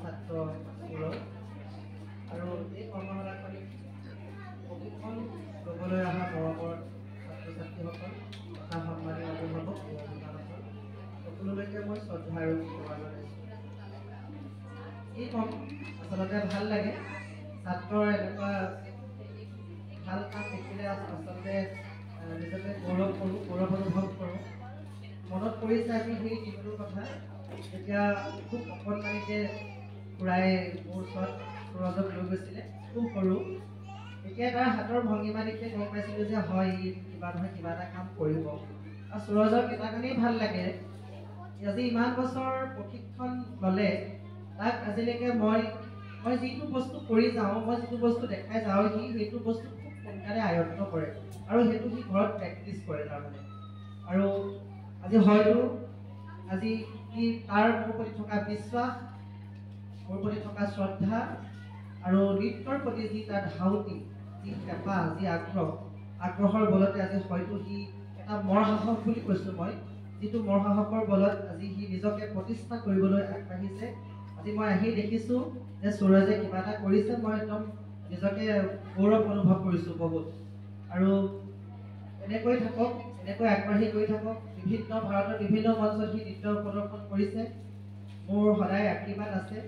ছাত্ৰ আৰু এই কৰ্মশালাখনি প্ৰশিক্ষণ ল'বলৈ অহা মৰমৰ ছাত্ৰ ছাত্ৰীসকল তথা সন্মানীয় অভিভাৱক অভিভাৱকসকল সকলোলৈকে মই শ্ৰদ্ধা আৰু সেৱা জনাইছোঁ। এই কম আচলতে ভাল লাগে, ছাত্ৰৰ এনেকুৱা ভাল কাম দেখিলে আচলতে নিজকে গৌৰৱ অনুভৱ কৰোঁ। মনত পৰিছে আমি সেই দিনটোৰ কথা, যেতিয়া খুব অকণমানিতে খুৰাই মোৰ ওচৰত সুৰজক লৈ গৈছিলে, খুব সৰু। তেতিয়া তাৰ হাতৰ ভংগীমা দেখি গম পাইছিলোঁ যে হয় ই কিবা নহয় কিবা এটা কাম কৰিব। আৰু সুৰজৰ এটা কাৰণেই ভাল লাগে, আজি ইমান বছৰ প্ৰশিক্ষণ ল'লে, তাক আজিলৈকে মই যিটো বস্তু কৰি যাওঁ, মই যিটো বস্তু দেখাই যাওঁ, সি সেইটো বস্তু খুব সোনকালে আয়ত্ব কৰে আৰু সেইটো সি ঘৰত প্ৰেক্টিচ কৰে তাৰমানে। আৰু আজি হয়তো আজি সি তাৰ মোৰ প্ৰতি থকা বিশ্বাস, মোৰ প্ৰতি থকা শ্ৰদ্ধা আৰু নৃত্যৰ প্ৰতি যি তাৰ ধাউতি, যি হেঁপাহ, যি আগ্ৰহৰ বলতে আজি হয়তো সি এটা মৰ সাহস বুলি কৈছোঁ মই, যিটো মৰ সাহসৰ বলত আজি সি নিজকে প্ৰতিষ্ঠা কৰিবলৈ আগবাঢ়িছে। আজি মই আহি দেখিছোঁ যে সুৰজে কিবা এটা কৰিছে, মই একদম নিজকে গৌৰৱ অনুভৱ কৰিছোঁ বহুত। আৰু এনেকৈ থাকক, এনেকৈ আগবাঢ়ি গৈ থাকক। ভাৰতৰ বিভিন্ন মঞ্চত সি নৃত্য প্ৰদৰ্শন কৰিছে, মোৰ সদায় আশীৰ্বাদ আছে।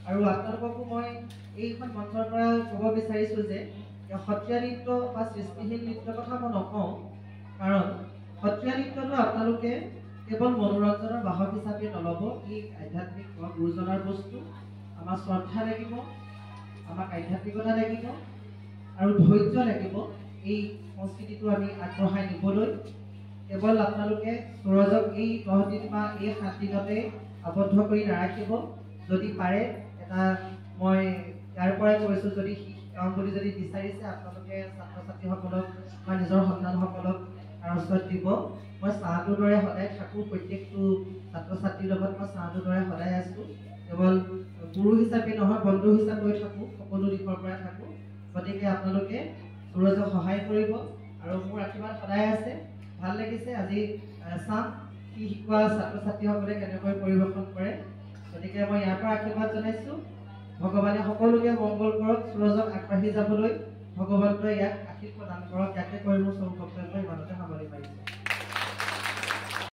আৰু আপোনালোককো মই এইখন মঞ্চৰ পৰা ক'ব বিচাৰিছোঁ যে সত্ৰীয়া নৃত্য বা সৃষ্টিশীল নৃত্যৰ কথা মই নকওঁ, কাৰণ সত্ৰীয়া নৃত্যটো আপোনালোকে কেৱল মনোৰঞ্জনৰ বাহক হিচাপে নল'ব। ই আধ্যাত্মিক গুৰুজনাৰ বস্তু। আমাৰ শ্ৰদ্ধা লাগিব, আমাক আধ্যাত্মিকতা লাগিব আৰু ধৈৰ্য লাগিব এই সংস্কৃতিটো আমি আগবঢ়াই নিবলৈ। কেৱল আপোনালোকে সুৰজক এই 10 দিন বা এই 7 দিনতে আবদ্ধ কৰি নাৰাখিব। যদি পাৰে এটা মই ইয়াৰ পৰাই কৈছোঁ, যদি শিকাওঁ বুলি যদি বিচাৰিছে আপোনালোকে ছাত্ৰ ছাত্ৰীসকলক বা নিজৰ সন্তানসকলক তাৰ ওচৰত দিব। মই চাহটোৰ দৰে সদায় থাকোঁ, প্ৰত্যেকটো ছাত্ৰ ছাত্ৰীৰ লগত মই চাহটোৰ দৰে সদায় আছোঁ। কেৱল গুৰু হিচাপে নহয়, বন্ধু হিচাপেও থাকোঁ, সকলো দিশৰ পৰা থাকোঁ। গতিকে আপোনালোকে সুৰজক সহায় কৰিব আৰু মোৰ আশীৰ্বাদ সদায় আছে। ভাল লাগিছে আজি চাম সি শিকোৱা ছাত্ৰ ছাত্ৰীসকলে কেনেকৈ পৰিৱেশন কৰে। গতিকে মই ইয়াৰ পৰা আশীৰ্বাদ জনাইছোঁ। ভগৱানে সকলোকে মংগল কৰক, সুৰজক আগবাঢ়ি যাবলৈ ভগৱন্তই ইয়াক আশীষ প্ৰদান কৰক। ইয়াকে কৈ মোৰ চৌ বক্তব্য ইমানতে সামৰি মাৰিছোঁ।